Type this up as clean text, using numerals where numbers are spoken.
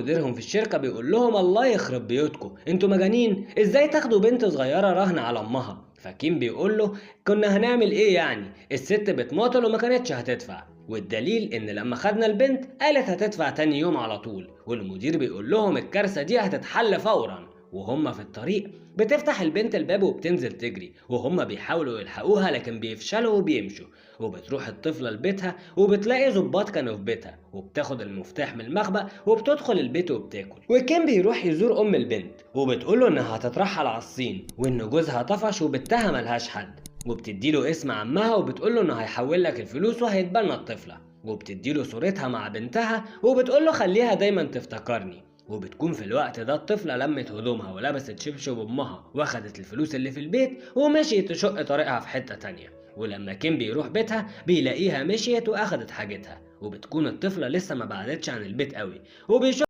مديرهم في الشركة بيقول لهم الله يخرب بيوتكم، انتوا مجانين، ازاي تاخدوا بنت صغيرة رهن على امها؟ فكيم بيقول له كنا هنعمل ايه يعني، الست بتماطل وما كانتش هتدفع، والدليل ان لما خدنا البنت قالت هتدفع تاني يوم على طول. والمدير بيقول لهم الكارثة دي هتتحل فورا. وهم في الطريق بتفتح البنت الباب وبتنزل تجري، وهم بيحاولوا يلحقوها لكن بيفشلوا وبيمشوا. وبتروح الطفلة لبيتها وبتلاقي ظباط كانوا في بيتها، وبتاخد المفتاح من المخبأ وبتدخل البيت وبتاكل. وكيم بيروح يزور أم البنت وبتقوله إنها هتترحل على الصين وإن جوزها طفش وبنتها ملهاش حد، وبتديله اسم عمها وبتقوله إنه هيحول لك الفلوس وهيتبنى الطفلة، وبتديله صورتها مع بنتها وبتقوله خليها دايما تفتكرني. وبتكون في الوقت ده الطفلة لمت هدومها ولبست شبشب أمها واخدت الفلوس اللي في البيت ومشيت تشق طريقها في حتة تانية. ولما كيم بيروح بيتها بيلاقيها مشيت واخدت حاجتها، وبتكون الطفلة لسه ما بعدتش عن البيت قوي، وبيشوف